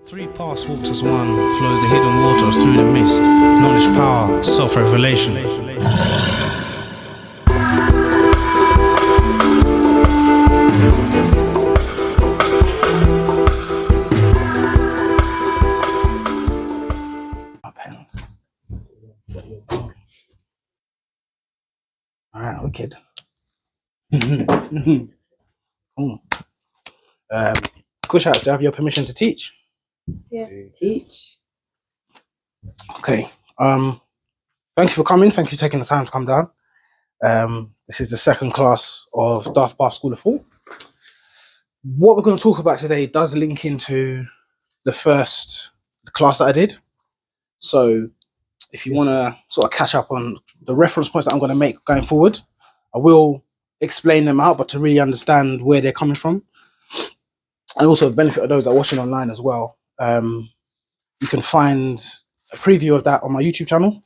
Three paths walked as one, flows the hidden waters through the mist, knowledge, power, self-revelation. Alright, wicked. Cool. Kush, do I have your permission to teach? Yeah. Teach. Okay. Thank you for coming. Thank you for taking the time to come down. This is the second class of TheDaathPath School of Thought. What we're going to talk about today does link into the first class that I did. So if you want to sort of catch up on the reference points that I'm going to make going forward, I will explain them out, but to really understand where they're coming from. And also the benefit of those that are watching online as well. You can find a preview of that on my YouTube channel,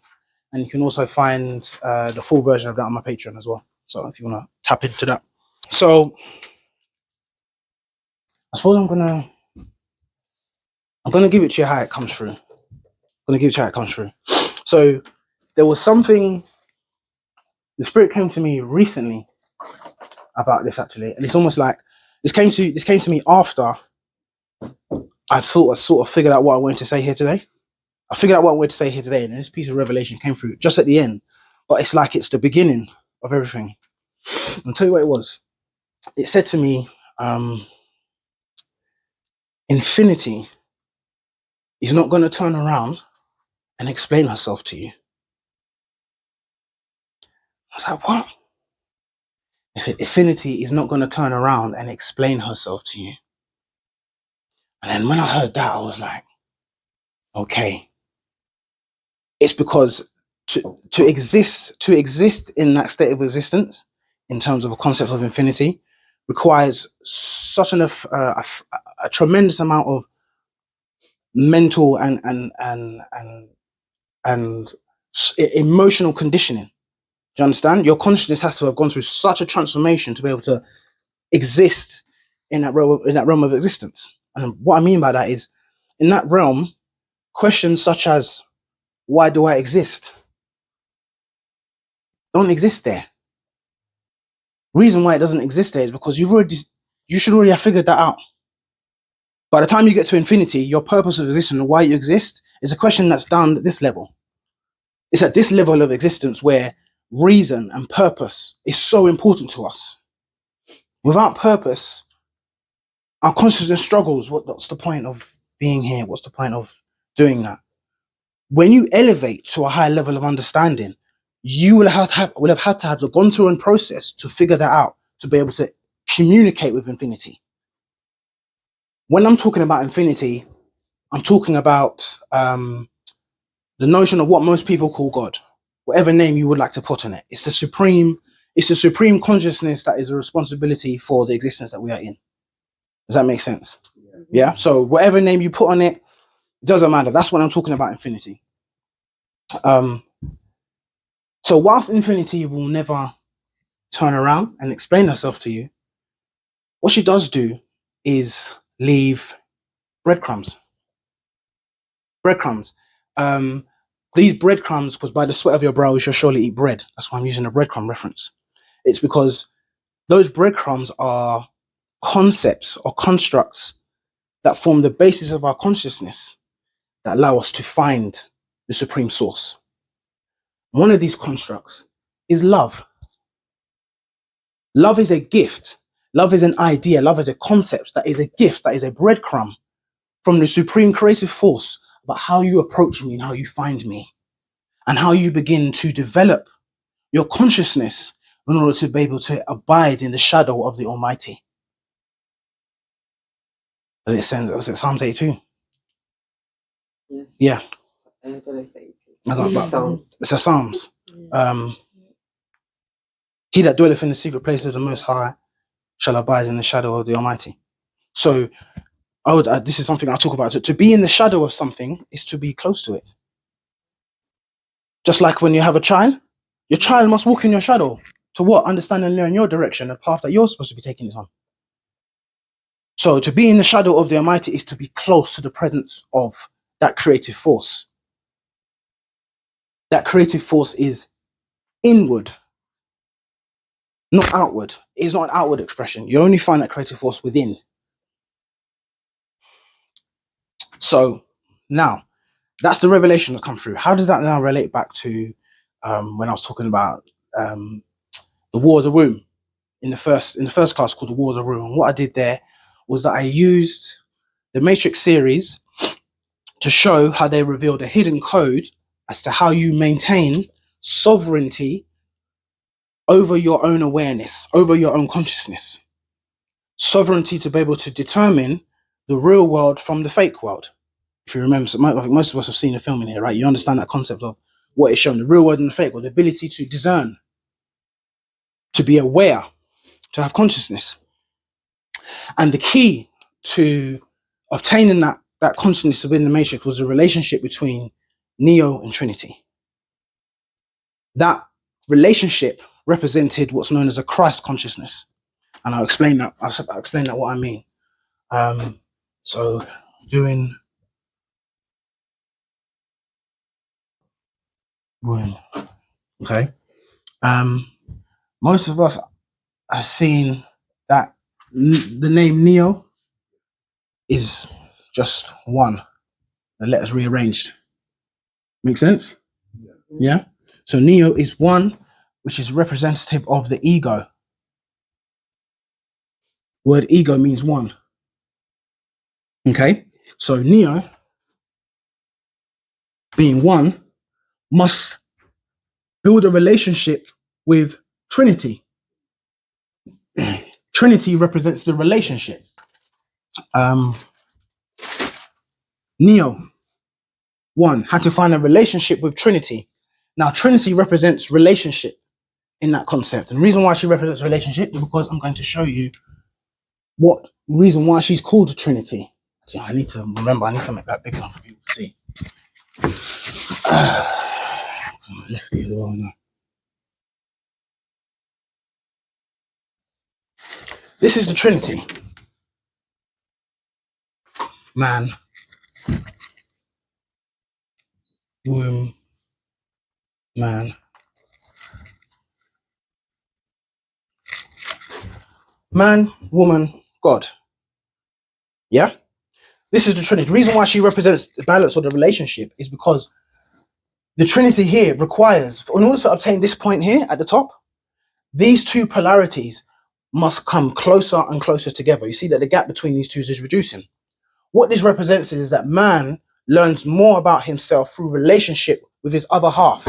and you can also find the full version of that on my Patreon as well. So if you want to tap into that. So I suppose I'm gonna give it to you how it comes through. So there was something, the Spirit came to me recently about this actually, and it's almost like this came to me after I sort of figured out what I wanted to say here today. I figured out what I wanted to say here today, and this piece of revelation came through just at the end. But it's like it's the beginning of everything. I'll tell you what it was. It said to me, infinity is not going to turn around and explain herself to you. I was like, what? It said, infinity is not going to turn around and explain herself to you. And then when I heard that, I was like, okay. It's because to exist in that state of existence, in terms of a concept of infinity, requires such a tremendous amount of mental and emotional conditioning. Do you understand? Your consciousness has to have gone through such a transformation to be able to exist in that realm of existence. And what I mean by that is, in that realm, questions such as, why do I exist? Don't exist there. Reason why it doesn't exist there is because you should already have figured that out. By the time you get to infinity, your purpose of existence and why you exist is a question that's down at this level. It's at this level of existence where reason and purpose is so important to us. Without purpose, our consciousness struggles. What's the point of being here? What's the point of doing that? When you elevate to a higher level of understanding, you will have had to have gone through a process to figure that out, to be able to communicate with infinity. When I'm talking about infinity, I'm talking about the notion of what most people call God, whatever name you would like to put on it. It's the supreme consciousness that is a responsibility for the existence that we are in. Does that make sense? Yeah. So whatever name you put on it, it doesn't matter. That's what I'm talking about, infinity. So whilst infinity will never turn around and explain herself to you, what she does do is leave breadcrumbs. These breadcrumbs, because by the sweat of your brow you shall surely eat bread. That's why I'm using a breadcrumb reference. It's because those breadcrumbs are concepts or constructs that form the basis of our consciousness that allow us to find the supreme source. One of these constructs is love. Love is a gift. Love is an idea. Love is a concept that is a gift, that is a breadcrumb from the supreme creative force about how you approach me and how you find me and how you begin to develop your consciousness in order to be able to abide in the shadow of the Almighty. As it says, was it Psalms 82? Yes. Yeah. Did I say 82? Psalms. It's a Psalms. He that dwelleth in the secret place of the Most High shall abide in the shadow of the Almighty. So, this is something I'll talk about. To be in the shadow of something is to be close to it. Just like when you have a child, your child must walk in your shadow. To what? Understand and learn your direction, the path that you're supposed to be taking it on. So to be in the shadow of the Almighty is to be close to the presence of that creative force. That creative force is inward, not outward. It is not an outward expression. You only find that creative force within. So now, that's the revelation that's come through. How does that now relate back to when I was talking about the War of the Room in the first class called the War of the Room? And what I did there was that I used the Matrix series to show how they revealed a hidden code as to how you maintain sovereignty over your own awareness, over your own consciousness. Sovereignty to be able to determine the real world from the fake world. If you remember, so I think most of us have seen the film in here, right? You understand that concept of what is shown, the real world and the fake world, the ability to discern, to be aware, to have consciousness. And the key to obtaining that consciousness within the Matrix was the relationship between Neo and Trinity. That relationship represented what's known as a Christ consciousness. And I'll explain that. I'll explain that what I mean. So doing wound. Okay. Most of us have seen that the name Neo is just one. The letters rearranged. Make sense? Yeah. So Neo is one, which is representative of the ego. Word ego means one. Okay. So Neo, being one, must build a relationship with Trinity. Trinity represents the relationship. Neo, one, had to find a relationship with Trinity. Now, Trinity represents relationship in that concept. And the reason why she represents relationship is because I'm going to show you what reason why she's called the Trinity. So I need to make that big enough for you to see. Lefty as well now. This is the Trinity. Man, womb, man. Man, woman, God. Yeah? This is the Trinity. The reason why she represents the balance or the relationship is because the Trinity here requires, in order to obtain this point here at the top, these two polarities must come closer and closer together. You see that the gap between these two is reducing. What this represents is that man learns more about himself through relationship with his other half.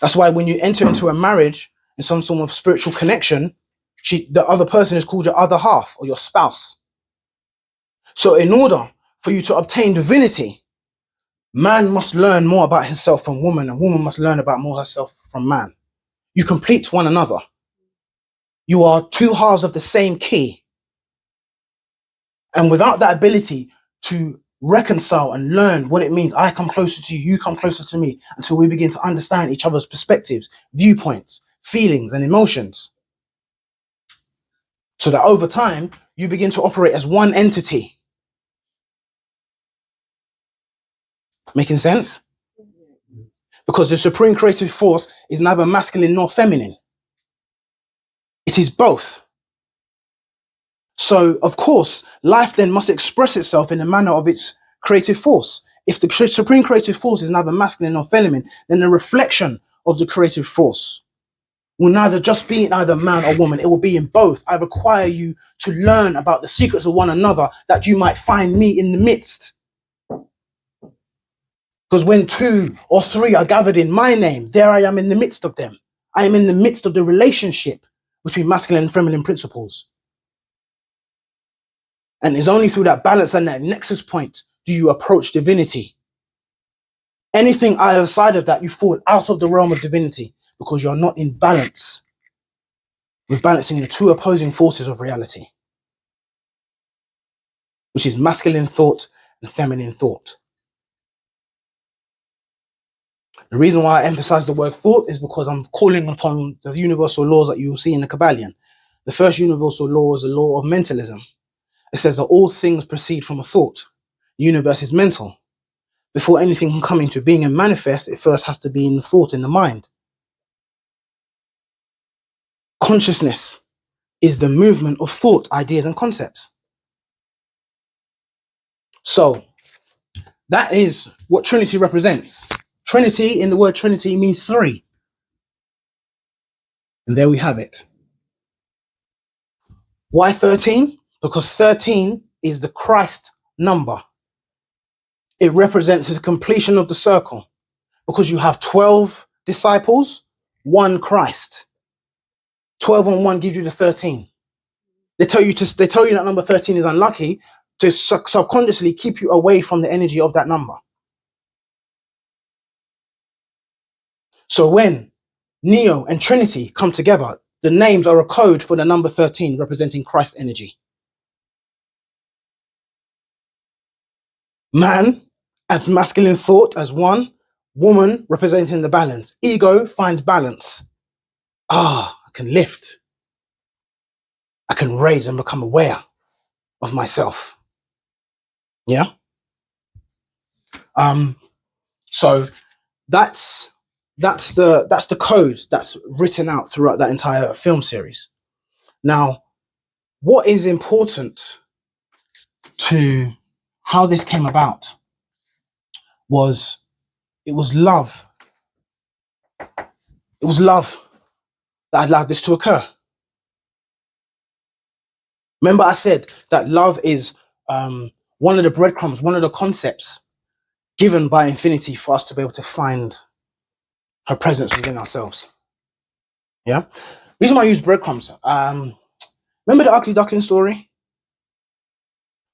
That's why when you enter into a marriage and some sort of spiritual connection, the other person is called your other half or your spouse. So in order for you to obtain divinity, man must learn more about himself from woman, and woman must learn about more herself from man. You complete one another. You are two halves of the same key. And without that ability to reconcile and learn what it means, I come closer to you, you come closer to me, until we begin to understand each other's perspectives, viewpoints, feelings, and emotions. So that over time, you begin to operate as one entity. Making sense? Because the supreme creative force is neither masculine nor feminine. It is both. So, of course, life then must express itself in the manner of its creative force. If the supreme creative force is neither masculine nor feminine, then the reflection of the creative force will neither just be in either man or woman. It will be in both. I require you to learn about the secrets of one another, that you might find me in the midst. Because when two or three are gathered in my name, there I am in the midst of them. I am in the midst of the relationship between masculine and feminine principles. And it's only through that balance and that nexus point do you approach divinity. Anything outside of that, you fall out of the realm of divinity because you're not in balance with balancing the two opposing forces of reality, which is masculine thought and feminine thought. The reason why I emphasize the word thought is because I'm calling upon the universal laws that you will see in the Kabbalion. The first universal law is a law of mentalism. It says that all things proceed from a thought. The universe is mental. Before anything can come into being and manifest, it first has to be in the thought, in the mind. Consciousness is the movement of thought, ideas, and concepts. So that is what Trinity represents. Trinity, in the word Trinity, means three. And there we have it. Why 13? Because 13 is the Christ number. It represents the completion of the circle. Because you have 12 disciples, one Christ. 12 and 1 gives you the 13. They tell you that number 13 is unlucky to subconsciously keep you away from the energy of that number. So when Neo and Trinity come together, the names are a code for the number 13, representing Christ energy. Man as masculine thought as one, woman representing the balance. Ego finds balance. I can lift. I can raise and become aware of myself. Yeah. So that's the code that's written out throughout that entire film series. Now, what is important to how this came about was it was love. It was love that allowed this to occur. Remember, I said that love is one of the breadcrumbs, one of the concepts given by infinity for us to be able to find her presence within ourselves. Yeah. Reason why I use breadcrumbs. Remember the ugly duckling story,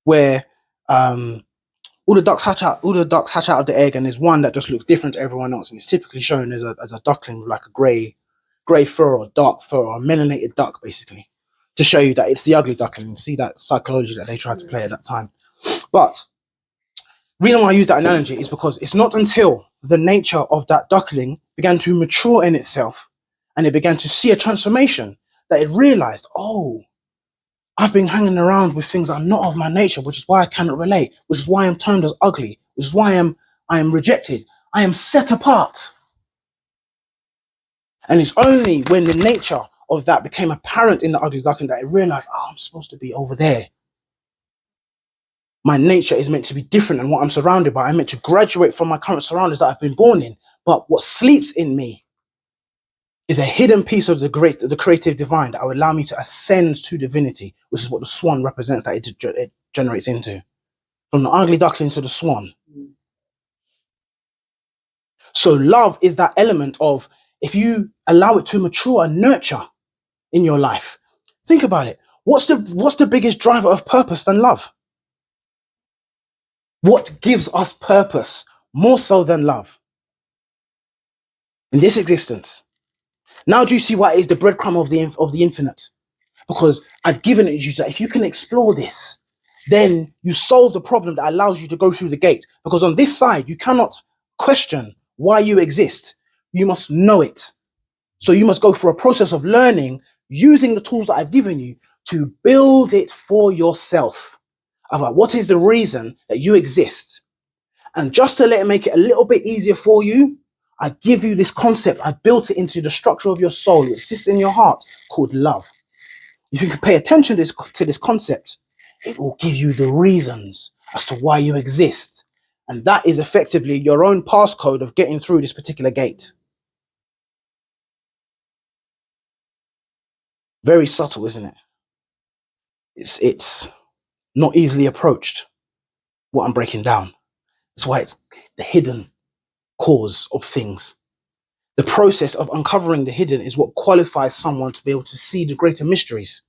where all the ducks hatch out of the egg, and there's one that just looks different to everyone else, and it's typically shown as a duckling with like a grey fur or dark fur or a melanated duck, basically, to show you that it's the ugly duckling. See that psychology that they tried to play at that time. But the reason why I use that analogy is because it's not until the nature of that duckling began to mature in itself and it began to see a transformation that it realized, oh, I've been hanging around with things that are not of my nature, which is why I cannot relate, which is why I'm termed as ugly, which is why I am rejected. I am set apart. And it's only when the nature of that became apparent in the ugly duckling that I realized, I'm supposed to be over there. My nature is meant to be different than what I'm surrounded by. I'm meant to graduate from my current surroundings that I've been born in. But what sleeps in me is a hidden piece of the creative divine that will allow me to ascend to divinity, which is what the swan represents, that it generates into. From the ugly duckling to the swan. So love is that element of, if you allow it to mature and nurture in your life, think about it. What's the biggest driver of purpose than love? What gives us purpose more so than love in this existence? Now do you see why it is the breadcrumb of the infinite? Because I've given it to you that if you can explore this, then you solve the problem that allows you to go through the gate. Because on this side, you cannot question why you exist. You must know it. So you must go through a process of learning, using the tools that I've given you to build it for yourself. About what is the reason that you exist. And just to make it a little bit easier for you, I give you this concept. I built it into the structure of your soul. It sits in your heart, called love. If you can pay attention to this concept, it will give you the reasons as to why you exist. And that is effectively your own passcode of getting through this particular gate. Very subtle, isn't it? It's not easily approached, what I'm breaking down. That's why it's the hidden cause of things. The process of uncovering the hidden is what qualifies someone to be able to see the greater mysteries.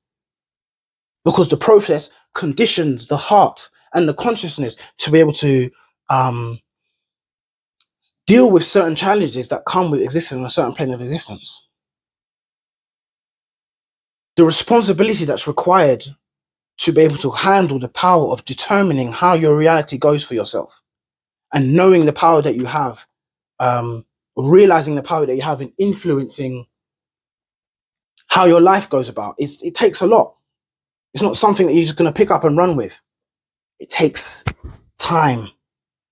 Because the process conditions the heart and the consciousness to be able to deal with certain challenges that come with existing on a certain plane of existence. The responsibility that's required to be able to handle the power of determining how your reality goes for yourself, and knowing the power that you have, realizing the power that you have in influencing how your life goes about. It takes a lot. It's not something that you're just going to pick up and run with. It takes time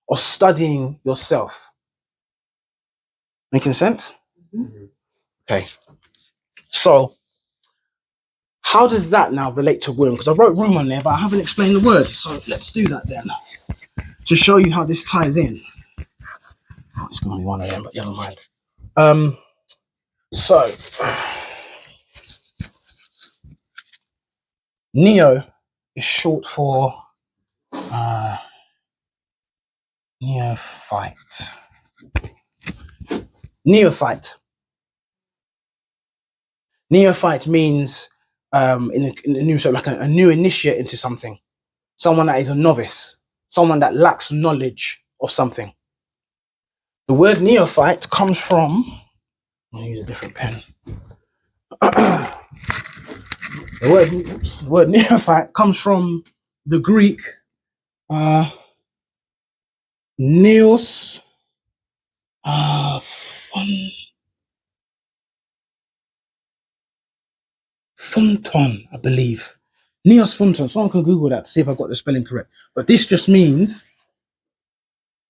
of studying yourself. Making sense? Mm-hmm. Okay. So, how does that now relate to womb? Because I wrote room on there, but I haven't explained the word. So let's do that then, to show you how this ties in. Oh, it's going to be one of them, but never mind. So, Neo is short for neophyte. Neophyte. Neophyte means in a new, so like a new initiate into something, someone that is a novice, someone that lacks knowledge of something. The word neophyte comes from, I'll use a different pen. The word neophyte comes from the Greek neos funton, I believe. Neos funton. Someone can Google that to see if I got the spelling correct. But this just means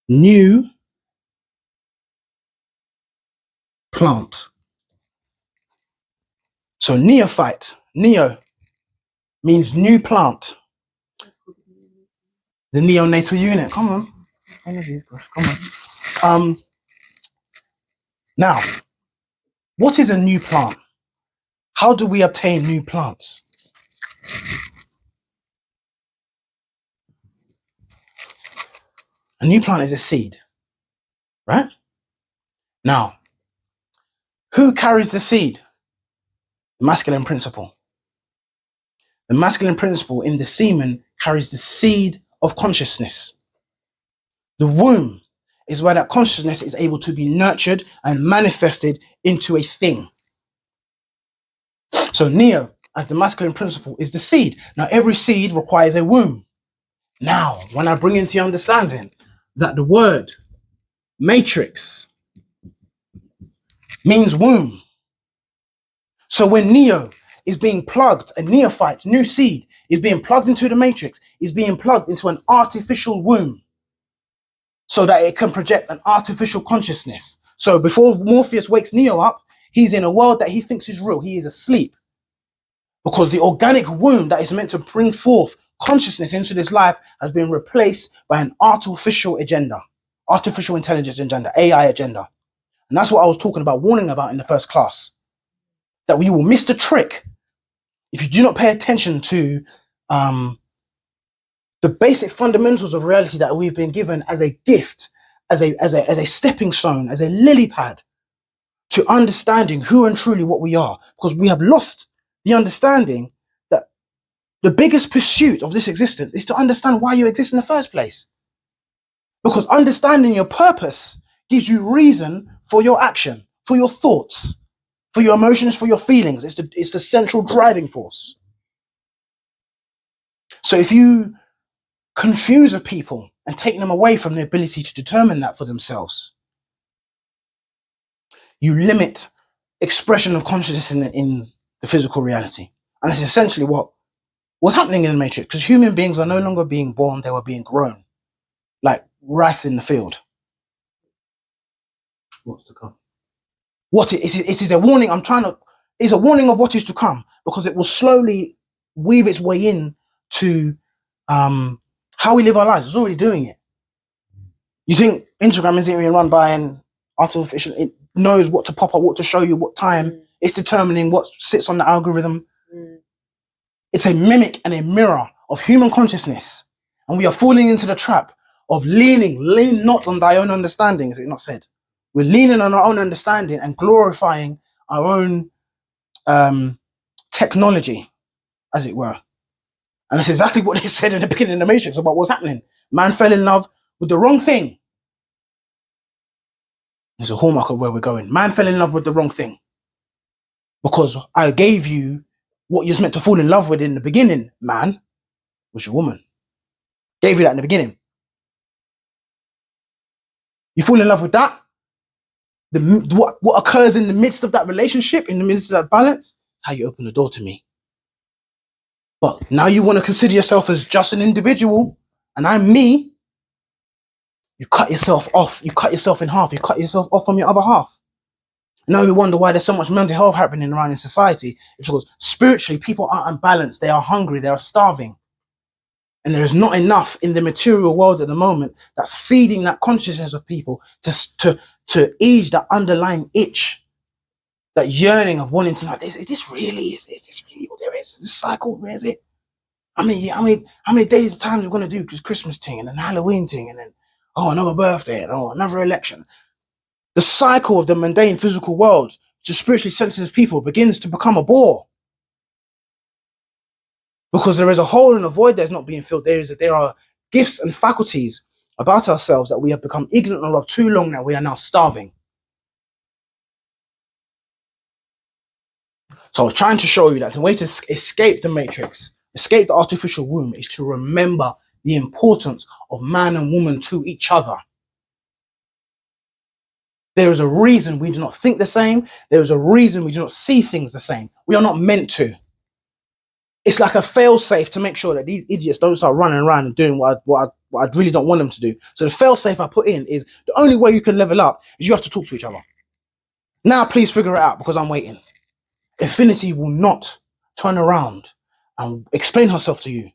new plant. So neophyte, neo means new plant. The neonatal unit. Come on. Come on. Now, what is a new plant? How do we obtain new plants? A new plant is a seed, right? Now, who carries the seed? The masculine principle. The masculine principle in the semen carries the seed of consciousness. The womb is where that consciousness is able to be nurtured and manifested into a thing. So Neo, as the masculine principle, is the seed. Now, every seed requires a womb. Now, when I bring into your understanding that the word matrix means womb. So when Neo is being plugged, a neophyte, new seed, is being plugged into the matrix, is being plugged into an artificial womb so that it can project an artificial consciousness. So before Morpheus wakes Neo up, he's in a world that he thinks is real. He is asleep because the organic womb that is meant to bring forth consciousness into this life has been replaced by an artificial agenda, artificial intelligence agenda, AI agenda. And that's what I was talking about, warning about in the first class, that we will miss the trick if you do not pay attention to the basic fundamentals of reality that we've been given as a gift, as a stepping stone, as a lily pad to understanding who and truly what we are, because we have lost the understanding that the biggest pursuit of this existence is to understand why you exist in the first place. Because understanding your purpose gives you reason for your action, for your thoughts, for your emotions, for your feelings. It's the central driving force. So if you confuse a people and take them away from the ability to determine that for themselves, you limit expression of consciousness in the physical reality. And that's essentially what was happening in the Matrix, because human beings were no longer being born, they were being grown, like rice in the field. What's to come? It is a warning. It's a warning of what is to come, because it will slowly weave its way in to how we live our lives. It's already doing it. You think Instagram isn't being run by an artificial? It knows what to pop up, what to show you, what time. It's determining what sits on the algorithm. It's a mimic and a mirror of human consciousness, and we are falling into the trap of lean not on thy own understanding, is it not said? We're leaning on our own understanding and glorifying our own technology, as it were. And that's exactly what they said in the beginning of the Matrix about what's happening. Man fell in love with the wrong thing. There's a hallmark of where we're going. Man fell in love with the wrong thing. Because I gave you what you're meant to fall in love with in the beginning, man, was your woman. Gave you that in the beginning. You fall in love with that. What occurs in the midst of that relationship, in the midst of that balance, That's how you open the door to me. But now you want to consider yourself as just an individual, and I'm me. You cut yourself off. You cut yourself in half. You cut yourself off from your other half. Now we wonder why there's so much mental health happening around in society. It's because spiritually people are unbalanced. They are hungry. They are starving. And there is not enough in the material world at the moment that's feeding that consciousness of people to ease that underlying itch, that yearning of wanting to know, is this really all there is? This cycle, where is it? How many days of times we're going to do this Christmas thing and then Halloween thing and then, oh, another birthday and oh, another election. The cycle of the mundane physical world to spiritually sensitive people begins to become a bore. Because there is a hole and a void that's not being filled. There are gifts and faculties about ourselves that we have become ignorant of too long now. We are now starving. So I was trying to show you that the way to escape the matrix, escape the artificial womb, is to remember the importance of man and woman to each other. There is a reason we do not think the same. There is a reason we do not see things the same. We are not meant to. It's like a fail-safe to make sure that these idiots don't start running around and doing what I really don't want them to do. So the fail-safe I put in is the only way you can level up is you have to talk to each other. Now please figure it out because I'm waiting. Infinity will not turn around and explain herself to you.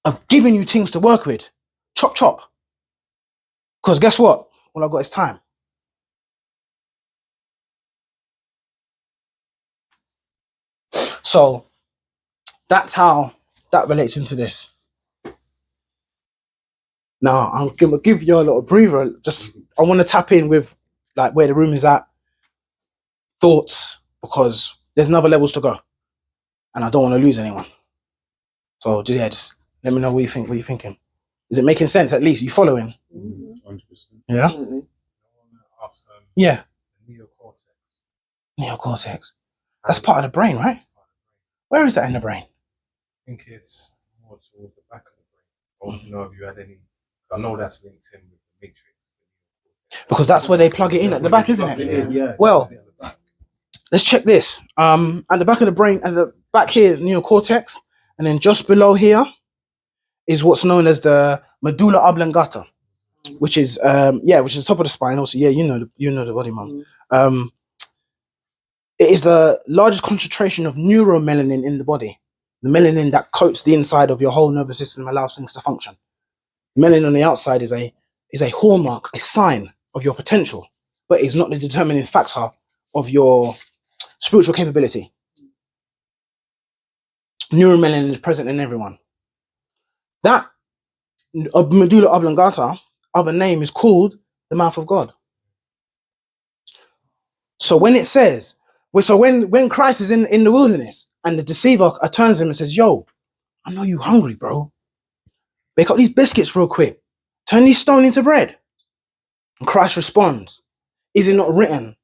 I've given you things to work with. Chop, chop. Because guess what? All I've got is time. So that's how that relates into this. Now, I'm going to give you a little breather. I want to tap in with like where the room is at, thoughts, because there's another levels to go. And I don't want to lose anyone. So yeah, just let me know what you think. What you're thinking. Is it making sense at least? You following? 100%. Yeah? Mm-hmm. Yeah. Neocortex. Neocortex. That's part of the brain, right? Where is that in the brain? I think it's more towards the back of the brain. I want to know if you had any. I know that's linked in with the matrix. Because that's where they plug it in at the back, isn't it? Yeah. Well, let's check this. At the back of the brain, at the back here, neocortex, and then just below here is what's known as the medulla oblongata, which is which is the top of the spine. Also, yeah, you know the body, man. It is the largest concentration of neuromelanin in the body. The melanin that coats the inside of your whole nervous system allows things to function. Melanin on the outside is a hallmark, a sign of your potential, but it's not the determining factor of your spiritual capability. Neuromelanin is present in everyone. That medulla oblongata, other name, is called the mouth of God. So when it says, when Christ is in the wilderness and the deceiver turns him and says, yo, I know you hungry, bro. Bake up these biscuits real quick. Turn these stone into bread. And Christ responds, is it not written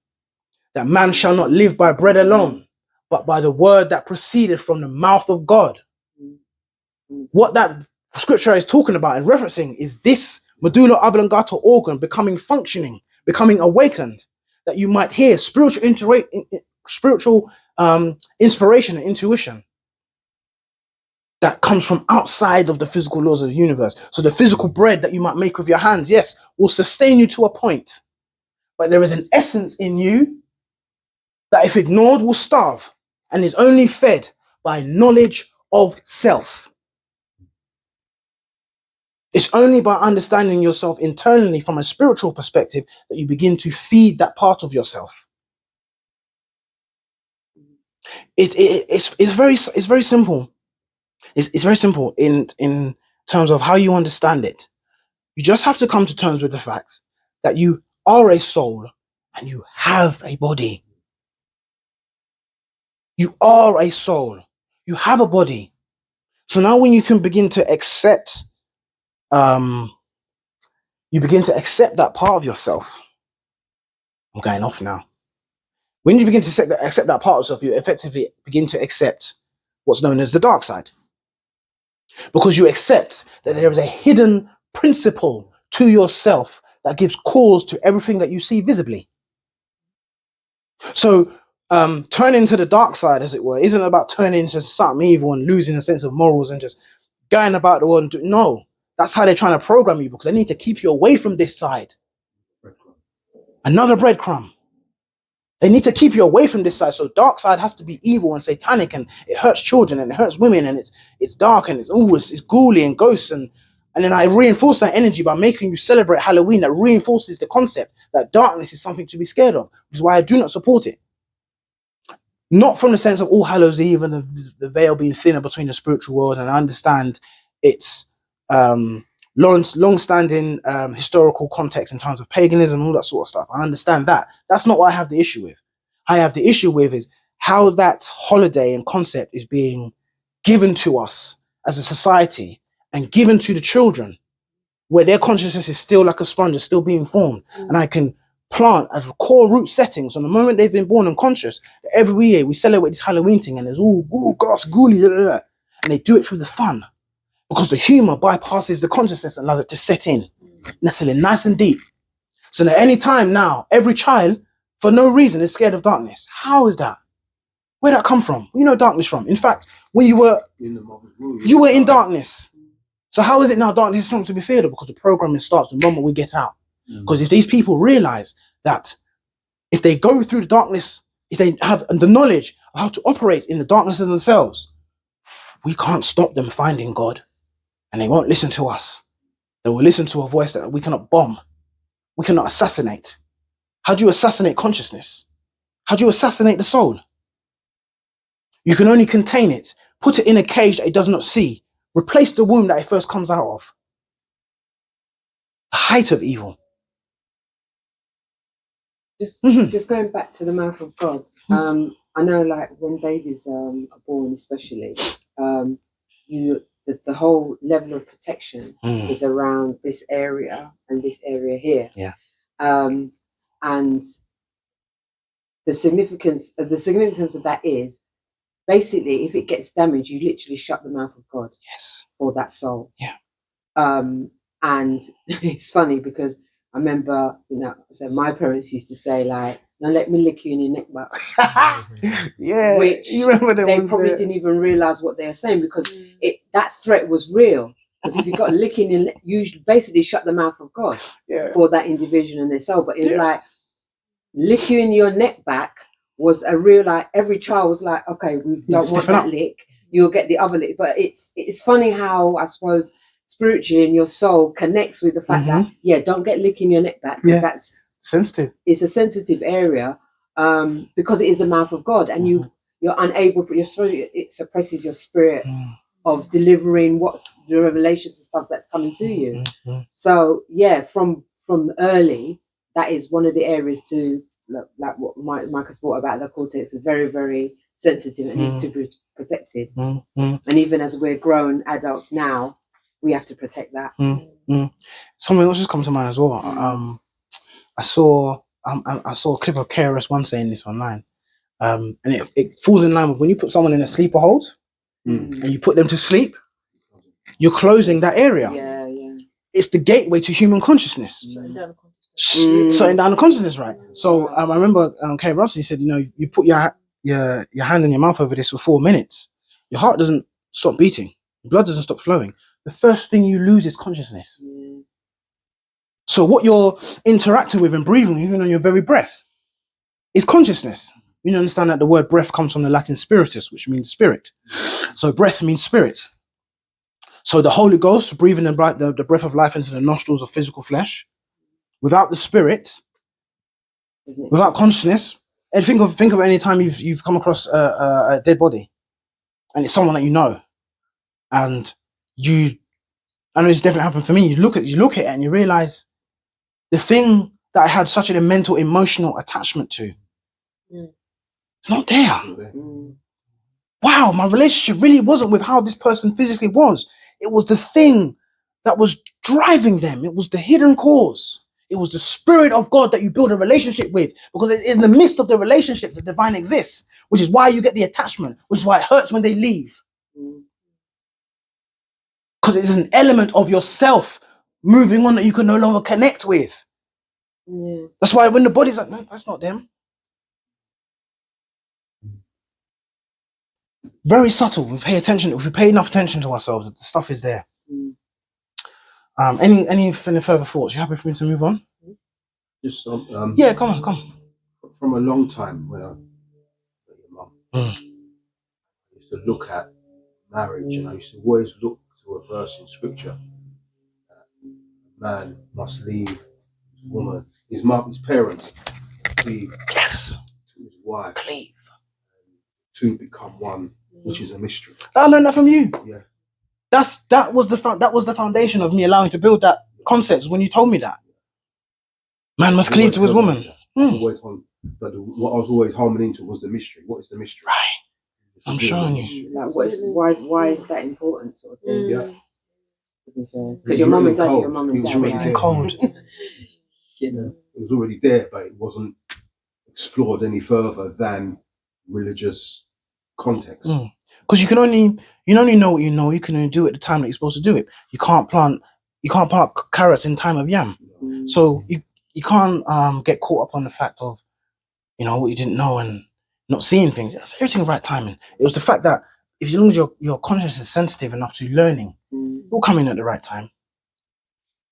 that man shall not live by bread alone, but by the word that proceeded from the mouth of God? What that scripture is talking about and referencing is this medulla oblongata organ becoming functioning, becoming awakened, that you might hear spiritual inspiration and intuition that comes from outside of the physical laws of the universe. So the physical bread that you might make with your hands, yes, will sustain you to a point, but there is an essence in you that if ignored will starve and is only fed by knowledge of self. It's only by understanding yourself internally from a spiritual perspective that you begin to feed that part of yourself. It's very simple. It's very simple in terms of how you understand it. You just have to come to terms with the fact that you are a soul and you have a body. You are a soul. You have a body. So now when you can begin to accept, that part of yourself. I'm going off now. When you begin to accept that part of yourself, you effectively begin to accept what's known as the dark side. Because you accept that there is a hidden principle to yourself that gives cause to everything that you see visibly. So turning to the dark side, as it were, isn't about turning into something evil and losing a sense of morals and just going about the world and no. That's how they're trying to program you, because they need to keep you away from this side. Another breadcrumb. They need to keep you away from this side. So dark side has to be evil and satanic, and it hurts children and it hurts women, and it's dark and it's ghouly and ghosts, and then I reinforce that energy by making you celebrate Halloween. That reinforces the concept that darkness is something to be scared of, which is why I do not support it. Not from the sense of All Hallows Eve and the veil being thinner between the spiritual world, and I understand its long-standing historical context in terms of paganism and all that sort of stuff. I understand that. That's not what I have the issue with. I have the issue with is how that holiday and concept is being given to us as a society and given to the children, where their consciousness is still like a sponge, is still being formed, and I can plant as core root settings from the moment they've been born and conscious. Every year we celebrate this Halloween thing, and there's all gosh, ghouly, and they do it through the fun, because the humor bypasses the consciousness and allows it to set in, nestle nice and deep. So that any time now, every child, for no reason, is scared of darkness. How is that? Where'd that come from? Where you know darkness from? In fact, when you were in darkness. So how is it now darkness is something to be feared of? Because the programming starts the moment we get out. Because if these people realize that if they go through the darkness, if they have the knowledge of how to operate in the darkness of themselves, we can't stop them finding God, and they won't listen to us. They will listen to a voice that we cannot bomb, we cannot assassinate. How do you assassinate consciousness? How do you assassinate the soul? You can only contain it, put it in a cage that it does not see, replace the womb that it first comes out of. The height of evil. Just going back to the mouth of God. I know, like when babies are born, especially, the whole level of protection is around this area and this area here. Yeah. And the significance of that is basically, if it gets damaged, you literally shut the mouth of God. Yes. For that soul. Yeah. And it's funny because I remember, so my parents used to say, like, "Now let me lick you in your neck back." Yeah. Which you remember they probably didn't even realize what they were saying, because that threat was real. Because if you got licking in, you basically shut the mouth of God for that individual and their soul. But it's like lick you in your neck back was a real, like, every child was like, okay, we don't want that lick. You'll get the other lick. But it's funny how, I suppose, spiritually in your soul connects with the fact that don't get lick in your neck back, because that's sensitive. It's a sensitive area, because it is the mouth of God, and you're unable, it suppresses your spirit of delivering what's the revelations and stuff that's coming to you. So from early, that is one of the areas to, like what Mike has brought about the cortex, is very, very sensitive and needs to be protected. And even as we're grown adults now, we have to protect that. Something else just comes to mind as well. I saw a clip of KRS-One saying this online, and it falls in line with when you put someone in a sleeper hold and you put them to sleep, you're closing that area. It's the gateway to human consciousness. Shutting down the consciousness, right? So I remember K. Russell, he said, you put your hand in your mouth over this for 4 minutes, your heart doesn't stop beating, blood doesn't stop flowing. The first thing you lose is consciousness. So what you're interacting with and breathing, even on your very breath, is consciousness. You understand that the word breath comes from the Latin spiritus, which means spirit. So breath means spirit. So the Holy Ghost, breathing the breath of life into the nostrils of physical flesh, without the spirit, without consciousness. And think of any time you've come across a dead body, and it's someone that you know, and I know it's definitely happened for me. You look at it and you realize the thing that I had such a mental, emotional attachment to, it's not there. Wow, my relationship really wasn't with how this person physically was. It was the thing that was driving them. It was the hidden cause. It was the Spirit of God that you build a relationship with, because it is in the midst of the relationship the divine exists, which is why you get the attachment, which is why it hurts when they leave. Because it is an element of yourself moving on that you can no longer connect with. That's why when the body's like, no, that's not them. very subtle. We pay attention. If we pay enough attention to ourselves, the stuff is there. Any further thoughts? You happy for me to move on? Just Yeah, come on. From a long time when I met your mum, I used to look at marriage, and I used to always look to a verse in scripture. Man must leave his woman, his parents, leave to his wife, to become one, which is a mystery. I learned that from you. Yeah, That was the foundation of me allowing to build that concept when you told me that. Man must cleave to his woman. Always on, but what I was always homing into was the mystery. What is the mystery? Right. I'm showing you. Like, why is that important, sort of thing? Yeah. Because your mum and dad are your mum and It was dad. already Written in there. code. You know. It was already there, but it wasn't explored any further than religious context. Because you only know what you know. You can only do it at the time that you're supposed to do it. You can't plant carrots in time of yam. So you can't get caught up on the fact of what you didn't know and not seeing things. That's everything right timing. It was the fact that if you long as your conscience is sensitive enough to learning, it will come in at the right time.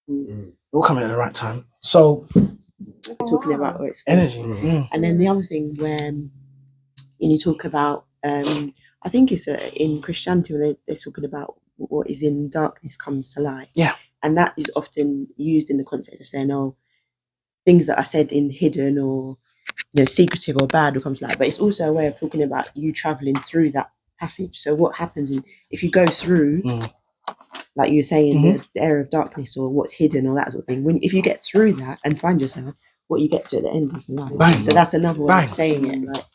It will come in at the right time. So talking about energy. And then the other thing when you talk about I think it's in Christianity when they're talking about what is in darkness comes to light. Yeah. And that is often used in the context of saying, oh, things that are said in hidden or secretive or bad will come to light. But it's also a way of talking about you traveling through that passage. So what happens if you go through, like you were saying, the area of darkness or what's hidden or that sort of thing, if you get through that and find yourself, what you get to at the end is the light. Bang. So that's another way of saying it. Like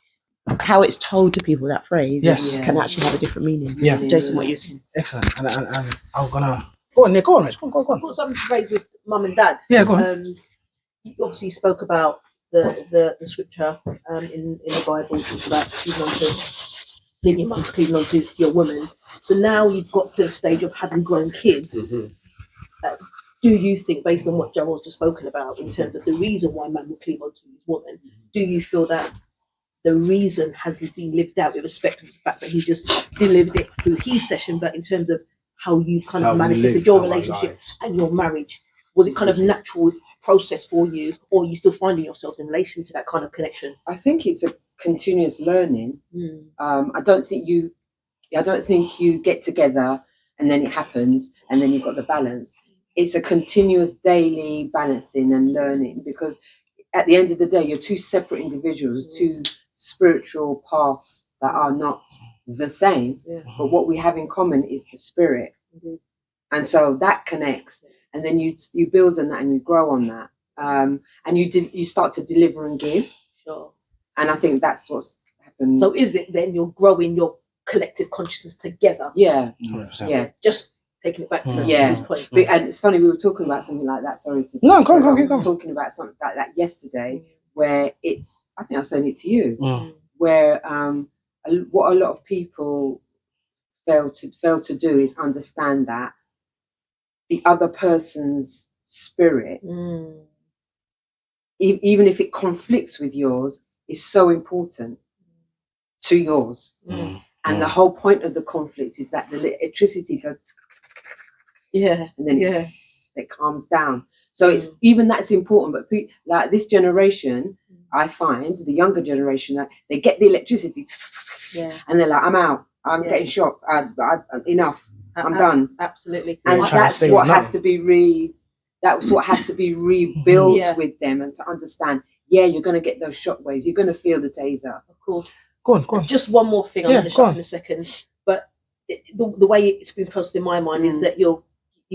how it's told to people, that phrase can actually have a different meaning. Yeah. Based on what you're saying. Excellent. And I'm gonna go on, Nick. Go on, Rich. Go on. I've got something to raise with mum and dad. Yeah, go on. You obviously spoke about the scripture in the Bible, which is about leaving your mum, cleaving on to your woman. So now you've got to the stage of having grown kids. Do you think, based on what Joel's just spoken about, in terms of the reason why man will cleave onto his woman, do you feel that the reason has been lived out, irrespective of the fact that he's just delivered it through his session, but in terms of how you kind of manifested your relationship and your marriage? Was it kind of natural process for you, or are you still finding yourself in relation to that kind of connection? I think it's a continuous learning. I don't think you get together and then it happens and then you've got the balance. It's a continuous daily balancing and learning, because at the end of the day, you're two separate individuals, two spiritual paths that are not the same, but what we have in common is the spirit. And so that connects, and then you build on that and you grow on that, and you start to deliver and give. Sure. And I think that's what's happened. So is it then you're growing your collective consciousness together? Yeah. 100%. Yeah. Just taking it back to this point. And it's funny, we were talking about something like that. Sorry to No, go on. We were talking about something like that yesterday, where I think I was saying it to you, where what a lot of people fail to do is understand that the other person's spirit, even if it conflicts with yours, is so important to yours. And the whole point of the conflict is that the electricity goes, and then it calms down. So it's even that's important. But like this generation, I find the younger generation, that they get the electricity, and they're like, "I'm out. I'm getting shocked. Enough. I'm done." Absolutely. And that's what has to be That's what has to be rebuilt with them, and to understand. Yeah, you're going to get those shockwaves. You're going to feel the taser. Of course. Go on. Just one more thing. I'm going to shut up in a second. But the way it's been processed in my mind is that you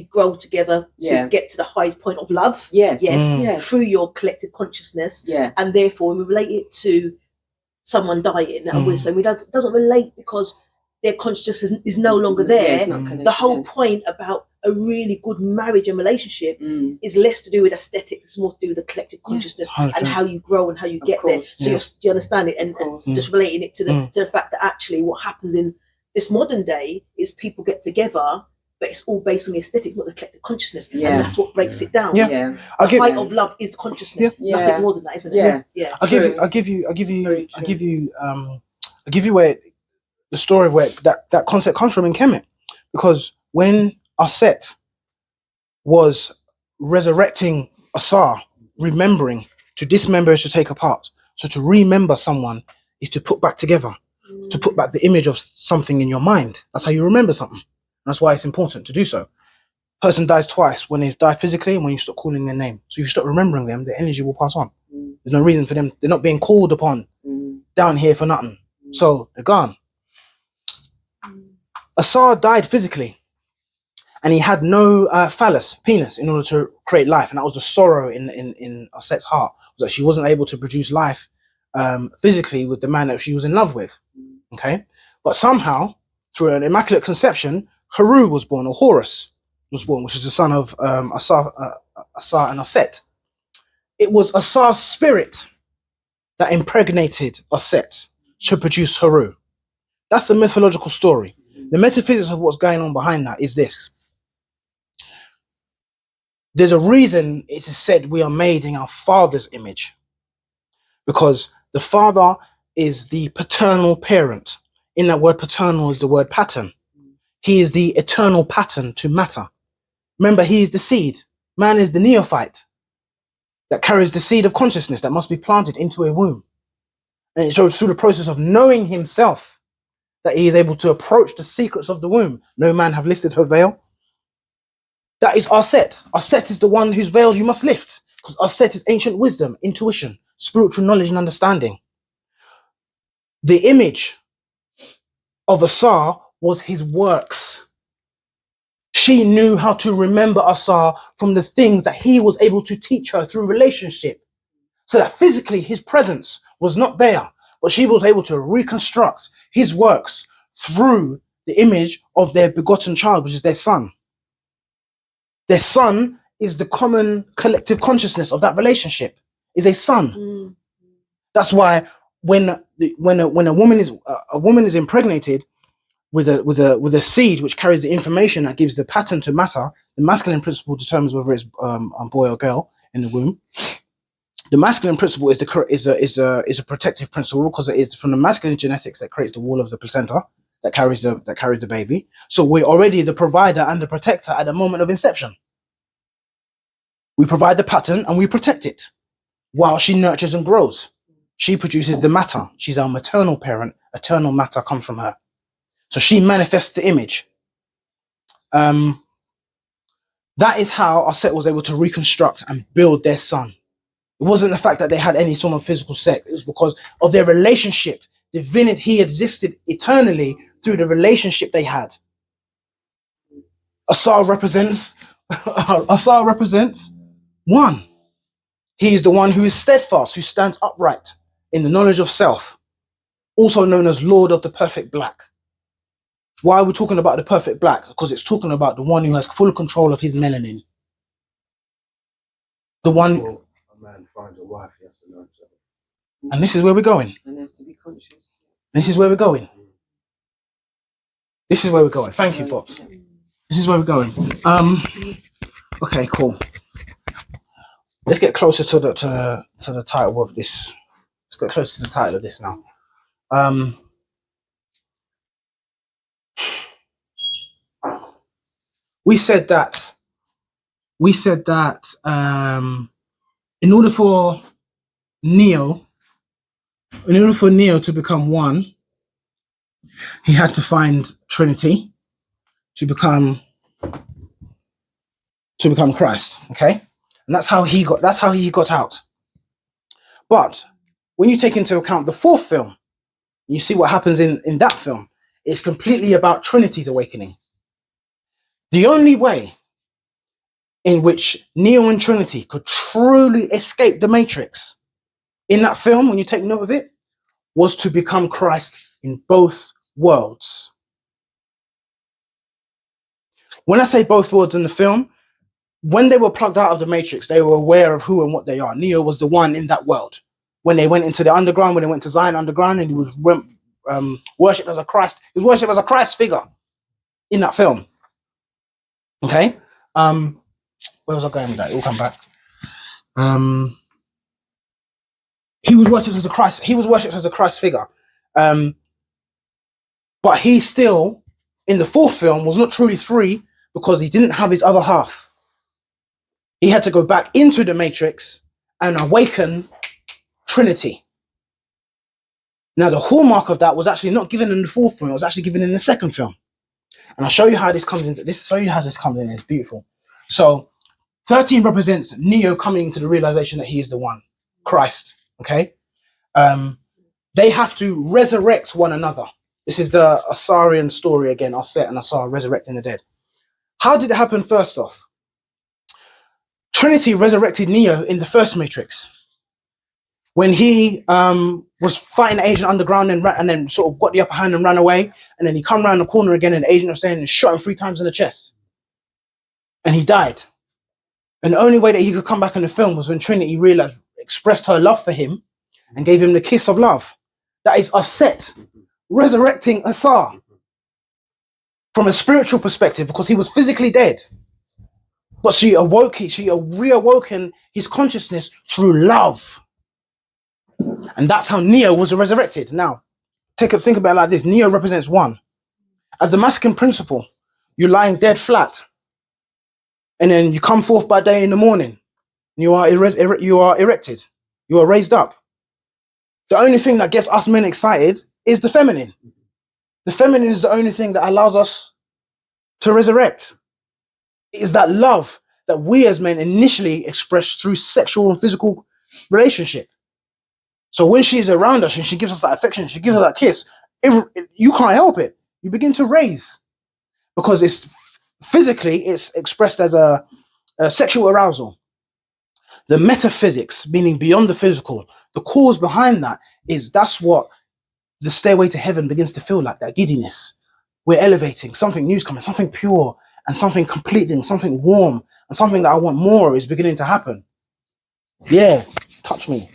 grow together to get to the highest point of love. Yes. Through your collective consciousness. Yeah. And therefore, when we relate it to someone dying, and we're saying it doesn't relate because their consciousness is no longer there. Yeah, it's not connected. The whole point about a really good marriage and relationship is less to do with aesthetics. It's more to do with the collective consciousness and how you grow and how you get there. So you understand it, and just relating it to the fact that actually what happens in this modern day is people get together, but it's all based on the aesthetics, not the collective consciousness, and that's what breaks it down. Yeah. The height of love is consciousness. Nothing more than that, isn't it? Yeah. I'll give you where the story where that concept comes from in Kemet, because when Aset was resurrecting Asar, remembering, to dismember is to take apart. So to remember someone is to put back together, to put back the image of something in your mind. That's how you remember something. That's why it's important to do so. Person dies twice, when they die physically and when you stop calling their name. So if you stop remembering them, the energy will pass on. There's no reason for them. They're not being called upon down here for nothing. So they're gone. Asar died physically, and he had no phallus, penis, in order to create life. And that was the sorrow in Aset's heart, was that she wasn't able to produce life physically with the man that she was in love with. Okay? But somehow, through an immaculate conception, Haru was born, or Horus was born, which is the son of Asar and Aset. It was Asar's spirit that impregnated Aset to produce Haru. That's the mythological story. The metaphysics of what's going on behind that is this. There's a reason it is said we are made in our Father's image, because the Father is the paternal parent. In that word paternal is the word pattern. He is the eternal pattern to matter. Remember, he is the seed. Man is the neophyte that carries the seed of consciousness that must be planted into a womb. And so it's through the process of knowing himself that he is able to approach the secrets of the womb. No man have lifted her veil. That is Aset. Aset is the one whose veil you must lift, because Aset is ancient wisdom, intuition, spiritual knowledge and understanding. The image of Asar was his works. She knew how to remember Asar from the things that he was able to teach her through relationship, so that physically his presence was not there, but she was able to reconstruct his works through the image of their begotten child, which is their son. Their son is the common collective consciousness of that relationship, is a son. That's why when a woman is impregnated with a seed which carries the information that gives the pattern to matter, the masculine principle determines whether it's a boy or girl in the womb. The masculine principle is a protective principle, because it is from the masculine genetics that creates the wall of the placenta that carries the baby. So we're already the provider and the protector at the moment of inception. We provide the pattern and we protect it while she nurtures and grows. She produces the matter. She's our maternal parent. Eternal matter comes from her. So she manifests the image. That is how Aset was able to reconstruct and build their son. It wasn't the fact that they had any sort of physical sex. It was because of their relationship. Divinity, he existed eternally through the relationship they had. Asar represents one. He is the one who is steadfast, who stands upright in the knowledge of self, also known as Lord of the Perfect Black. Why are we talking about the Perfect Black? Because it's talking about the one who has full control of his melanin. The one. Before a man finds a wife, he has to know himself. And this is where we're going. And they have to be conscious. This is where we're going. This is where we're going. Thank you, Pops. This is where we're going. Okay, cool. Let's get closer to the title of this. Let's get closer to the title of this now. We said that in order for Neo to become one, he had to find Trinity to become Christ. Okay, and that's how he got out. But when you take into account the fourth film, you see what happens in that film. It's completely about Trinity's awakening. The only way in which Neo and Trinity could truly escape the Matrix in that film, when you take note of it, was to become Christ in both worlds. When I say both worlds in the film, when they were plugged out of the Matrix, they were aware of who and what they are. Neo was the one in that world. When they went into the underground, when they went to Zion Underground, and he was worshipped as a Christ, he was worshipped as a Christ figure in that film. Okay? Where was I going with that? It will come back. He was worshipped as a Christ. He was worshipped as a Christ figure. But he still, in the fourth film, was not truly free because he didn't have his other half. He had to go back into the Matrix and awaken Trinity. Now, the hallmark of that was actually not given in the fourth film, it was actually given in the second film. And I'll show you how this comes into this. Show you how this comes in. It's beautiful. So 13 represents Neo coming to the realization that he is the one, Christ. Okay. They have to resurrect one another. This is the Asarian story again. Aset and Asar resurrecting the dead. How did it happen? First off, Trinity resurrected Neo in the first Matrix when he was fighting the agent underground and then sort of got the upper hand and ran away. And then he come around the corner again and the agent was standing and shot him 3 times in the chest. And he died. And the only way that he could come back in the film was when Trinity expressed her love for him and gave him the kiss of love. That is Aset resurrecting Asar from a spiritual perspective because he was physically dead. But she reawoken his consciousness through love. And that's how Neo was resurrected. Now, think about it like this. Neo represents one. As the masculine principle, you're lying dead flat. And then you come forth by day in the morning. You are erected. You are raised up. The only thing that gets us men excited is the feminine. The feminine is the only thing that allows us to resurrect. It is that love that we as men initially express through sexual and physical relationship. So when she is around us and she gives us that affection, she gives us that kiss, you can't help it. You begin to raise because it's expressed as a sexual arousal. The metaphysics, meaning beyond the physical, the cause behind that's what the stairway to heaven begins to feel like, that giddiness. We're elevating, something new's coming, something pure and something completing, something warm and something that I want more is beginning to happen. Yeah, touch me.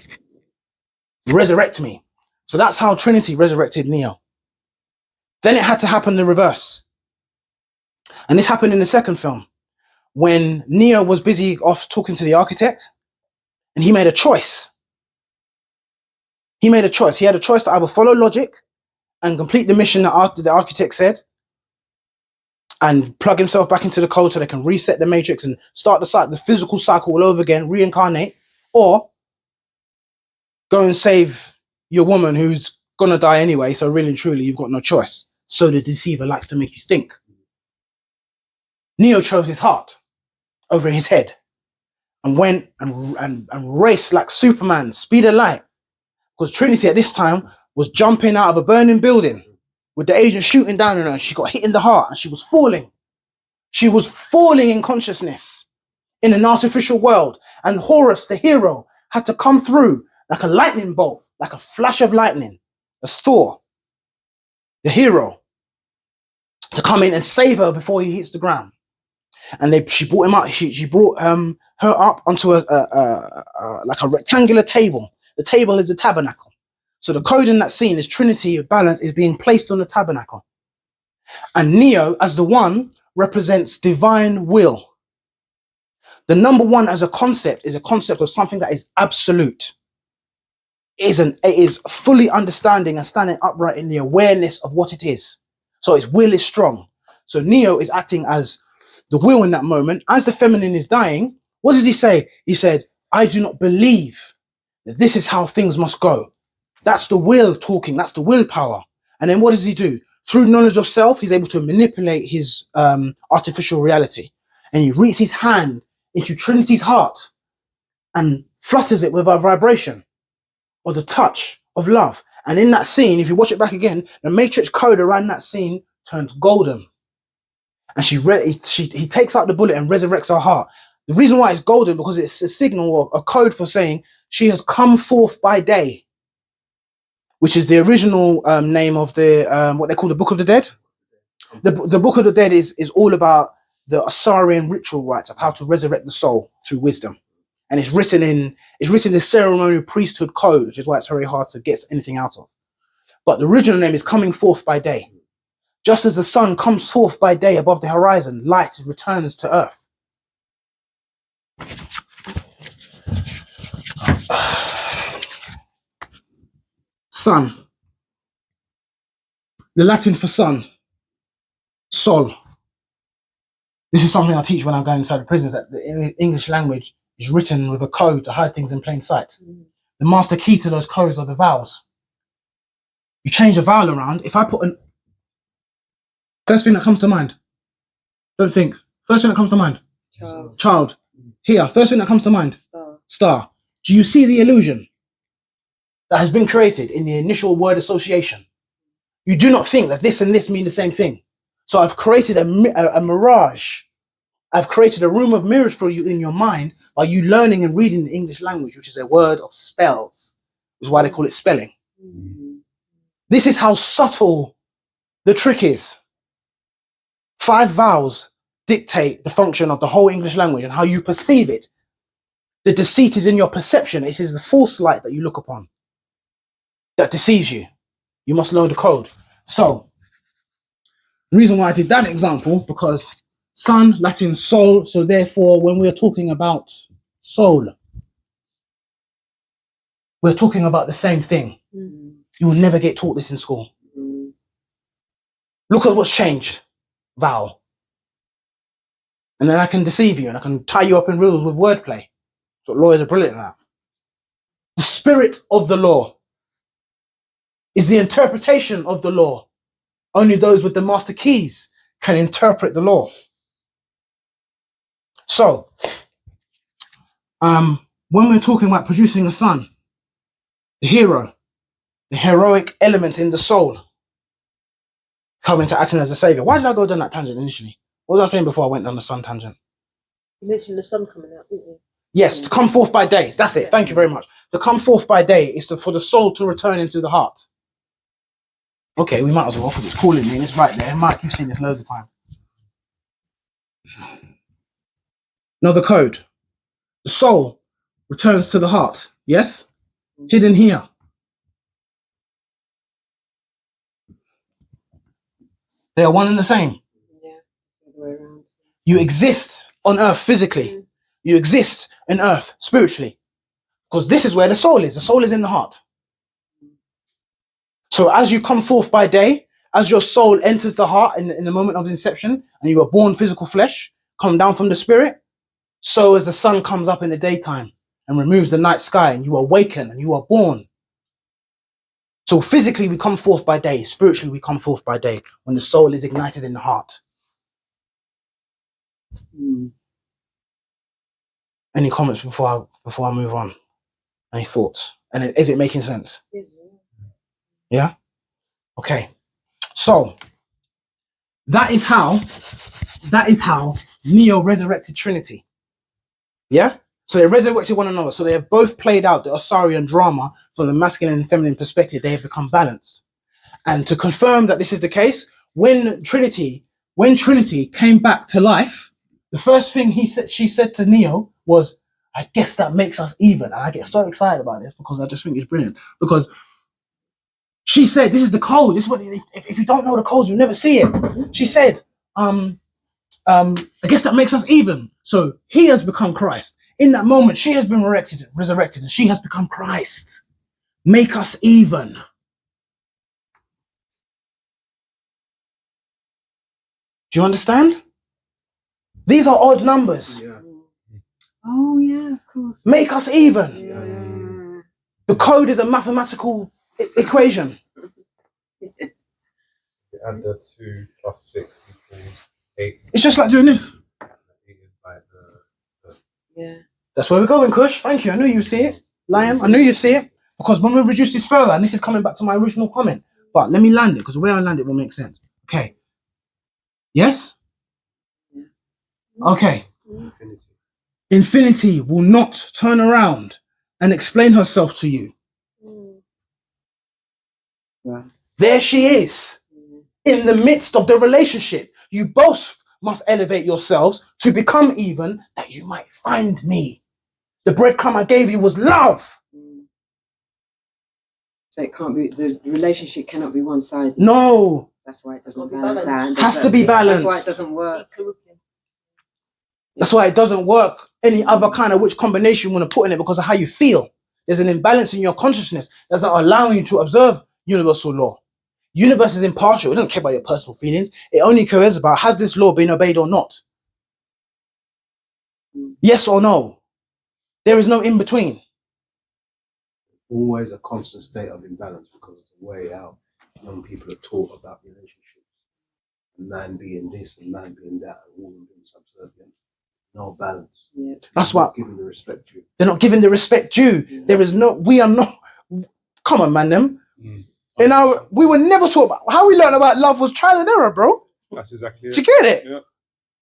Resurrect me. So that's how Trinity resurrected Neo. Then it had to happen the reverse. And this happened in the second film when Neo was busy off talking to the architect and he made a choice. He had a choice to either follow logic and complete the mission that the architect said and plug himself back into the code so they can reset the matrix and start the physical cycle all over again, reincarnate, or go and save your woman who's gonna die anyway, so really and truly you've got no choice. So the deceiver likes to make you think. Neo chose his heart over his head and went and raced like Superman, speed of light. Because Trinity at this time was jumping out of a burning building with the agent shooting down on her. She got hit in the heart and she was falling. She was falling in consciousness in an artificial world. And Horus, the hero, had to come through like a lightning bolt, like a flash of lightning, as Thor, the hero, to come in and save her before he hits the ground. And she brought him up. She brought her up onto like a rectangular table. The table is the tabernacle. So the code in that scene is Trinity of balance is being placed on the tabernacle. And Neo, as the one, represents divine will. The number one as a concept is a concept of something that is absolute. It is fully understanding and standing upright in the awareness of what it is. So its will is strong. So Neo is acting as the will in that moment. As the feminine is dying, what does he say? He said, I do not believe that this is how things must go. That's the will talking. That's the willpower. And then what does he do? Through knowledge of self, he's able to manipulate his artificial reality. And he reaches his hand into Trinity's heart and flutters it with a vibration or the touch of love. And in that scene, if you watch it back again, the matrix code around that scene turns golden. And he takes out the bullet and resurrects her heart. The reason why it's golden, because it's a signal or a code for saying she has come forth by day, which is the original name of the what they call the Book of the Dead. The Book of the Dead is all about the Asarian ritual rites of how to resurrect the soul through wisdom. And it's written in ceremonial priesthood code, which is why it's very hard to get anything out of. But the original name is coming forth by day. Just as the sun comes forth by day above the horizon, light returns to earth. Sun. the Latin for sun, sol. This is something I teach when I go inside the prisons, that the English language is written with a code to hide things in plain sight. The master key to those codes are the vowels. You change a vowel around. If I put an... First thing that comes to mind. Don't think. First thing that comes to mind. Child. Here. First thing that comes to mind. Star. Do you see the illusion that has been created in the initial word association? You do not think that this and this mean the same thing. So I've created a mirage. I've created a room of mirrors for you in your mind by you learning and reading the English language, which is a word of spells, which is why they call it spelling. This is how subtle the trick is. 5 vowels dictate the function of the whole English language and how you perceive it. The deceit is in your perception. It is the false light that you look upon that deceives you. You must learn the code. So, the reason why I did that example, because sun, Latin soul, so therefore when we're talking about soul, we're talking about the same thing. You will never get taught this in school. Look at what's changed. Vowel. And then I can deceive you and I can tie you up in riddles with wordplay. So lawyers are brilliant at that. The spirit of the law is the interpretation of the law. Only those with the master keys can interpret the law. So, when we're talking about producing a son, the hero, the heroic element in the soul, coming to acting as a savior. Why did I go down that tangent initially? What was I saying before I went down the sun tangent? You mentioned the sun coming out, didn't you? Yes, to come forth by day. That's it. Thank you very much. To come forth by day is for the soul to return into the heart. Okay, we might as well, because it's calling me and it's right there. Mike, you've seen this loads of times. Another code. The soul returns to the heart. Yes? Hidden here. They are one and the same. Yeah, the other way around. You exist on earth physically. You exist on earth spiritually. Because this is where the soul is. The soul is in the heart. So as you come forth by day, as your soul enters the heart in the moment of inception, and you are born physical flesh, come down from the spirit, so as the sun comes up in the daytime and removes the night sky, and you awaken and you are born. So physically we come forth by day, spiritually we come forth by day, when the soul is ignited in the heart. Any comments before I move on? Any thoughts? And is it making sense? Yes. Yeah? Okay. So that is how Neo resurrected Trinity. Yeah? So they resurrected one another. So they have both played out the Osirian drama from the masculine and feminine perspective. They have become balanced. And to confirm that this is the case, when Trinity came back to life, the first thing she said to Neo was, I guess that makes us even. And I get so excited about this because I just think it's brilliant. Because she said, this is the code. This is what, if you don't know the codes, you'll never see it. She said, I guess that makes us even. So he has become Christ. In that moment, she has been resurrected, and she has become Christ. Make us even. Do you understand? These are odd numbers. Yeah. Oh yeah, of course. Make us even. Yeah. The code is a mathematical equation. You add the 2 plus 6 equals 8. It's just like doing this. 8 is like the Yeah. That's where we're going, Kush. Thank you. I knew you'd see it. Liam, I knew you'd see it. Because when we reduce this further, and this is coming back to my original comment, but let me land it, because the way I land it will make sense. Okay. Yes? Okay. Infinity. Infinity will not turn around and explain herself to you. Right. There she is. In the midst of the relationship. You both must elevate yourselves to become even, that you might find me. The breadcrumb I gave you was love. So it can't be, the relationship cannot be one-sided. No. That's why it doesn't It's gotta be balance out. balanced. Has to be balanced. That's why it doesn't work. That's why it doesn't work any other kind of which combination you want to put in it, because of how you feel. There's an imbalance in your consciousness that's not allowing you to observe universal law. Universe is impartial. It doesn't care about your personal feelings. It only cares about, has this law been obeyed or not? Yes or no? There is no in between. Always a constant state of imbalance, because it's the way out young people are taught about relationships. Man being this and man being that, and woman being subservient. No balance. Yeah. That's Not what giving the respect due. they're not giving the respect due. There is no, we are not, come on, man, them. In our, we were never taught about, how we learned about love was trial and error, bro. That's exactly Did it. you get it? Yeah.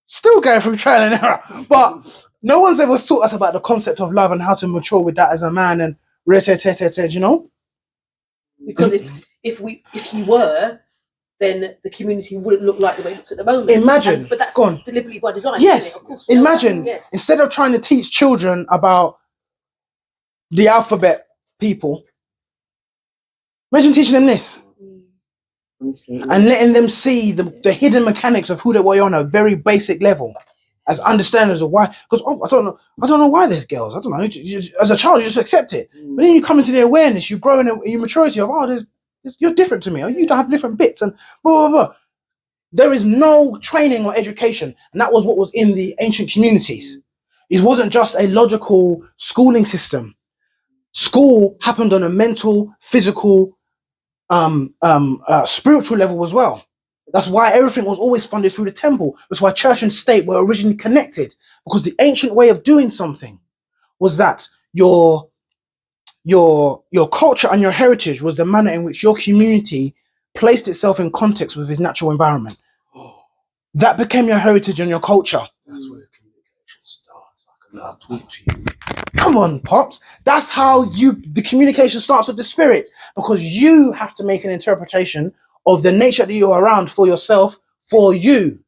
Still going through trial and error. But no one's ever taught us about the concept of love and how to mature with that as a man and you know? Because if you were, then the community wouldn't look like the way it looks at the moment. Imagine. But that's Go on. deliberately by design. Yes. Isn't it? Of course. Imagine, Yes. instead of trying to teach children about the alphabet people, imagine teaching them this. Honestly, And letting them see the hidden mechanics of who they were on a very basic level, as understanders of why. Because I don't know why there's girls. I don't know. As a child, you just accept it. But then you come into the awareness, you grow in your maturity of, you're different to me. Or you don't have different bits and blah blah blah. There is no training or education, and that was what was in the ancient communities. It wasn't just a logical schooling system. School happened on a mental, physical, spiritual level as well. That's why everything was always funded through the temple. That's why church and state were originally connected, because the ancient way of doing something was that your culture and your heritage was the manner in which your community placed itself in context with its natural environment. That became your heritage and your culture. That's where the communication starts. I can now talk to you. Come on, pops. That's how the communication starts with the spirit, because you have to make an interpretation of the nature that you're around for yourself, for you.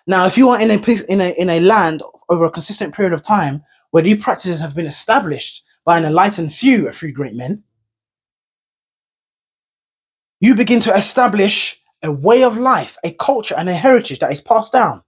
Now, if you are in a land over a consistent period of time where these practices have been established by an enlightened few, a few great men, you begin to establish a way of life, a culture, and a heritage that is passed down,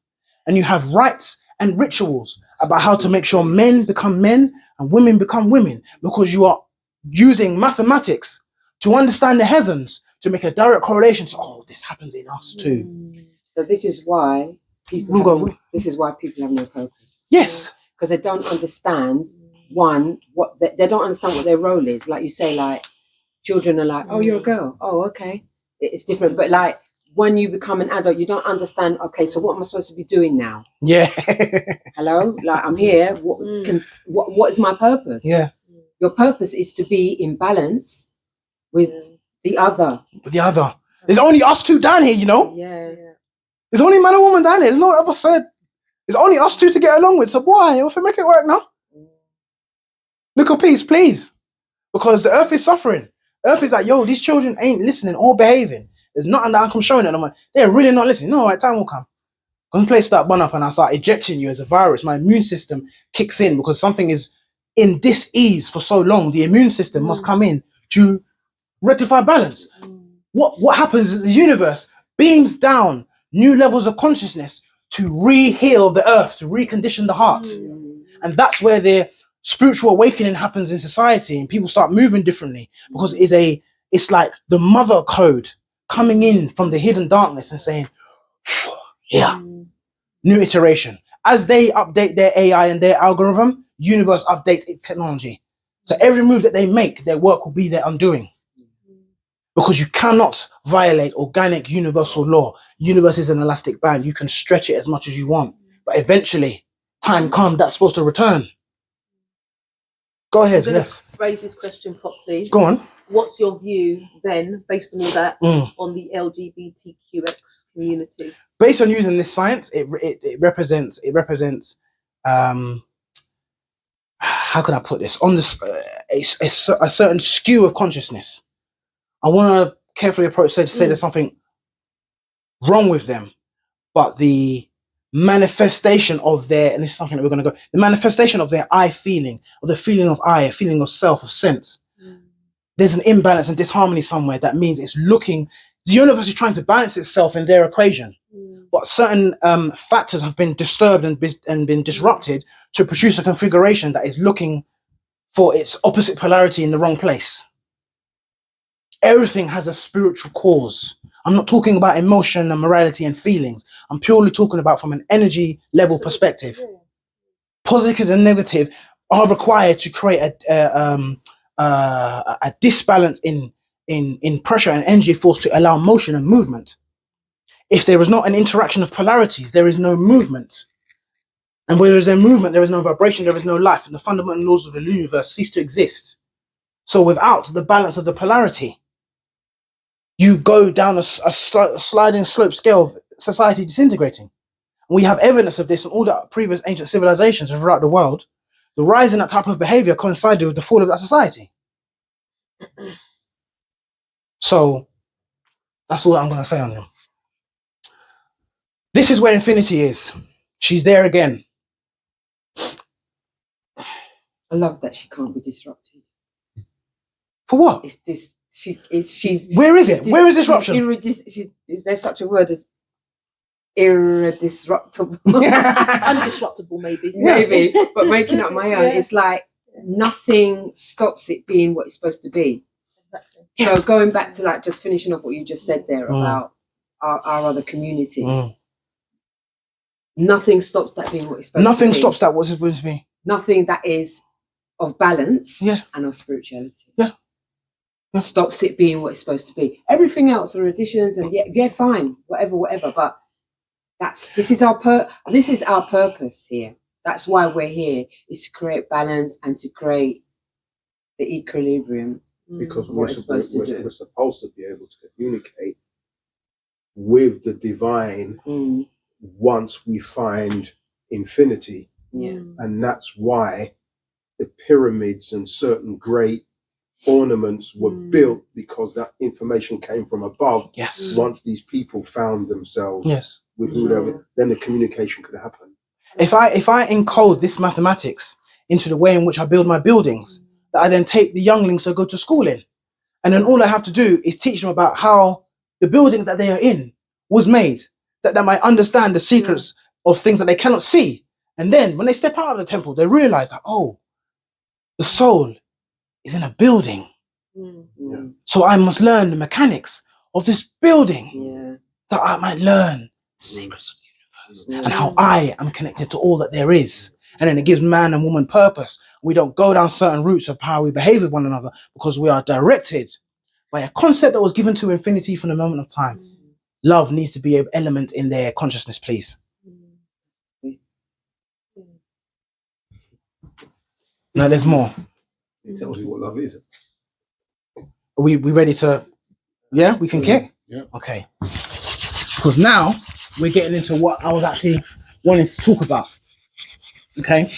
and you have rites and rituals about how to make sure men become men and women become women, because you are using mathematics to understand the heavens to make a direct correlation to, this happens in us too. so this is why people have no purpose. Yes. Because they don't understand they don't understand what their role is. Like you say, like children are like, oh, you're a girl. Oh, okay. It's different. But like when you become an adult, you don't understand, okay, so what am I supposed to be doing now? Yeah. Hello? Like I'm here. What is my purpose? Yeah. Your purpose is to be in balance with the other. There's only us two down here, you know? Yeah. There's only man and woman down here. There's no other third. There's only us two to get along with. So why? If we make it work now? Little peace, please. Because the earth is suffering. Earth is like, yo, these children ain't listening or behaving. There's nothing that I'm showing them. They're really not listening. No, right, time will come. When the place start burn up and I start ejecting you as a virus, my immune system kicks in, because something is in dis-ease for so long. The immune system must come in to rectify balance. What happens is the universe beams down new levels of consciousness to re-heal the earth, to recondition the heart. And that's where the spiritual awakening happens in society, and people start moving differently, because it's like the mother code coming in from the hidden darkness and saying, yeah, new iteration. As they update their AI and their algorithm, universe updates its technology. So every move that they make, their work will be their undoing. Because you cannot violate organic universal law. Universe is an elastic band. You can stretch it as much as you want. But eventually, time comes, that's supposed to return. Go ahead, I'm going yes. to phrase this question properly. Go on. What's your view then, based on all that, on the LGBTQX community? Based on using this science, it represents how can I put this, on this a certain skew of consciousness. I want to carefully approach to say there's something wrong with them, but the manifestation of their, and this is something that we're going to go, the manifestation of their I feeling, or the feeling of I, a feeling of self, of sense. There's an imbalance and disharmony somewhere. That means it's looking, the universe is trying to balance itself in their equation, but certain factors have been disturbed and been disrupted to produce a configuration that is looking for its opposite polarity in the wrong place. everything has a spiritual cause. I'm not talking about emotion and morality and feelings. I'm purely talking about from an energy level perspective. Positive and negative are required to create a disbalance in pressure and energy force to allow motion and movement. If there is not an interaction of polarities, there is no movement. And where there is no movement, there is no vibration, there is no life, and the fundamental laws of the universe cease to exist. So without the balance of the polarity, you go down a sliding slope scale of society disintegrating. We have evidence of this in all the previous ancient civilizations throughout the world. The rise in that type of behavior coincided with the fall of that society. So that's all I'm going to say on them. This is where infinity is. She's there again. I love that she can't be disrupted. For what? It's this. She's. Where is it? Where is disruption? Is there such a word as irredisruptible? Undisruptible, maybe. Maybe, but making up my own. Yeah. It's like nothing stops it being what it's supposed to be. Exactly. So going back to like just finishing off what you just said there about our other communities. Nothing stops that being what it's supposed to be. Nothing stops that what's supposed to be. Nothing that is of balance and of spirituality. Yeah. Stops it being what it's supposed to be. Everything else are additions and yeah, fine, whatever. But this is our purpose here. That's why we're here, is to create balance and to create the equilibrium. Because What it's supposed to do. we're supposed to be able to communicate with the divine once we find infinity. Yeah. And that's why the pyramids and certain great ornaments were built, because that information came from above. Yes. Once these people found themselves with whoever, then the communication could happen. If I encode this mathematics into the way in which I build my buildings, that I then take the younglings to go to school in, and then all I have to do is teach them about how the building that they are in was made, that they might understand the secrets of things that they cannot see. And then when they step out of the temple, they realize that, oh, the soul is in a building. So I must learn the mechanics of this building that I might learn the secrets of the universe and how I am connected to all that there is. And then it gives man and woman purpose. We don't go down certain routes of how we behave with one another, because we are directed by a concept that was given to infinity from the moment of time. Love needs to be an element in their consciousness, please. Now there's more. It tells you what love is. Are we ready to? Yeah, we can kick? Yeah. Okay. Because now we're getting into what I was actually wanting to talk about. Okay.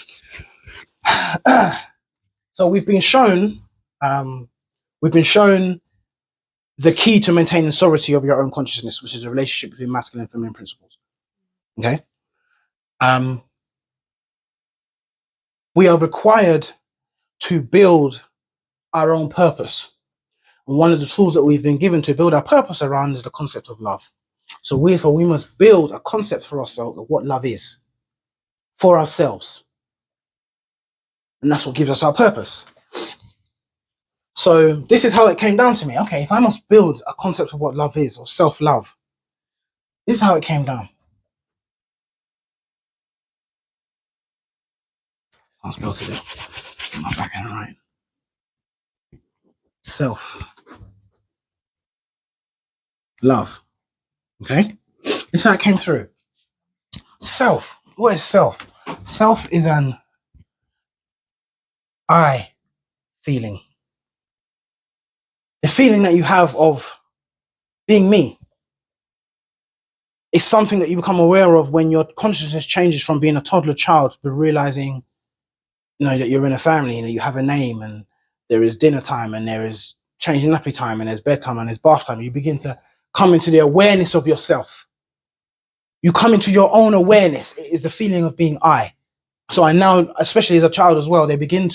So we've been shown the key to maintaining sovereignty of your own consciousness, which is a relationship between masculine and feminine principles. Okay. We are required to build our own purpose. And one of the tools that we've been given to build our purpose around is the concept of love. So we must build a concept for ourselves of what love is for ourselves. And that's what gives us our purpose. So this is how it came down to me. Okay, if I must build a concept of what love is, or self-love, this is how it came down. I'll spell it out. Get my back end right. Self. Love. Okay? This is how it came through. Self. What is self? Self is an I feeling. The feeling that you have of being me. It's something that you become aware of when your consciousness changes from being a toddler child to realizing, that you're in a family and you have a name, and there is dinner time, and there is changing nappy time, and there's bedtime, and there's bath time. You begin to come into the awareness of yourself. You come into your own awareness. It is the feeling of being I. So I now, especially as a child as well, they begin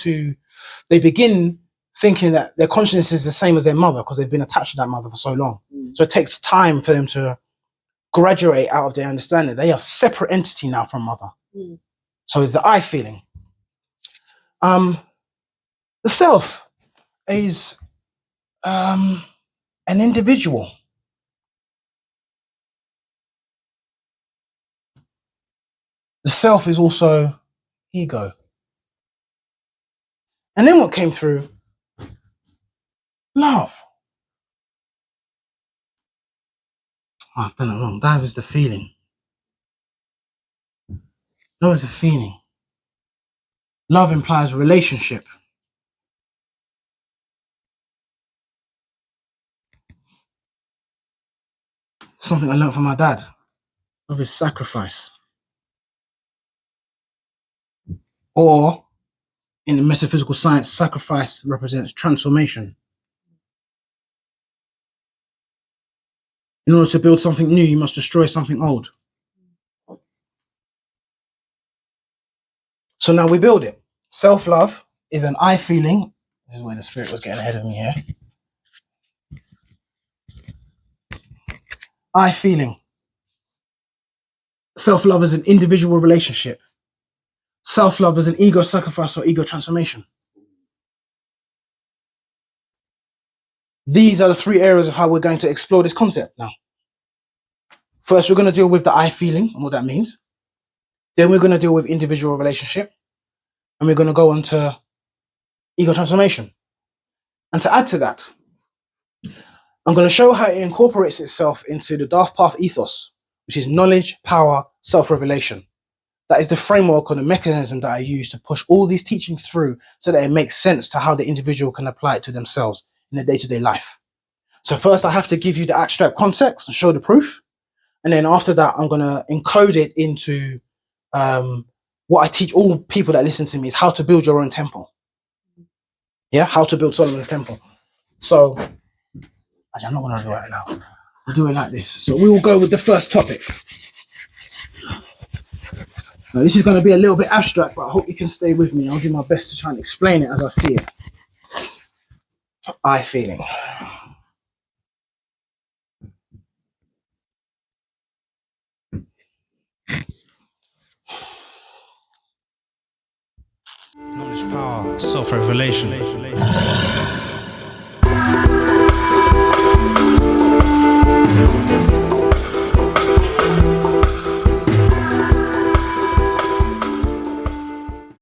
thinking that their consciousness is the same as their mother, because they've been attached to that mother for so long. So it takes time for them to graduate out of their understanding. They are a separate entity now from mother. So it's the I feeling. The self is an individual. The self is also ego. And then what came through? Love. Oh, I've done it wrong. That is the feeling. Love is a feeling. Love implies relationship. Something I learned from my dad. Love is sacrifice. Or, in the metaphysical science, sacrifice represents transformation. In order to build something new, you must destroy something old. So now we build it. Self-love is an I feeling. This is where the spirit was getting ahead of me here. I feeling. Self-love is an individual relationship. Self-love is an ego sacrifice or ego transformation. These are the three areas of how we're going to explore this concept now. First, we're going to deal with the I feeling and what that means. Then we're going to deal with individual relationship. And we're going to go on to ego transformation. And to add to that, I'm going to show how it incorporates itself into the TheDaathPath ethos, which is knowledge, power, self-revelation. That is the framework or the mechanism that I use to push all these teachings through so that it makes sense to how the individual can apply it to themselves in their day-to-day life. So first I have to give you the abstract context and show the proof. And then after that, I'm going to encode it into what I teach all people that listen to me is how to build your own temple. Yeah, how to build Solomon's temple. So, actually, I'm not going to do it now. We'll do it like this. So we will go with the first topic. Now, this is going to be a little bit abstract, but I hope you can stay with me. I'll do my best to try and explain it as I see it. I feeling. Knowledge, power, self-revelation.